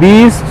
20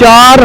4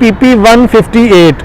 PP 158.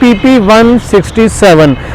PP 167.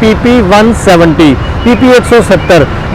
PP 170، PP 170.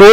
2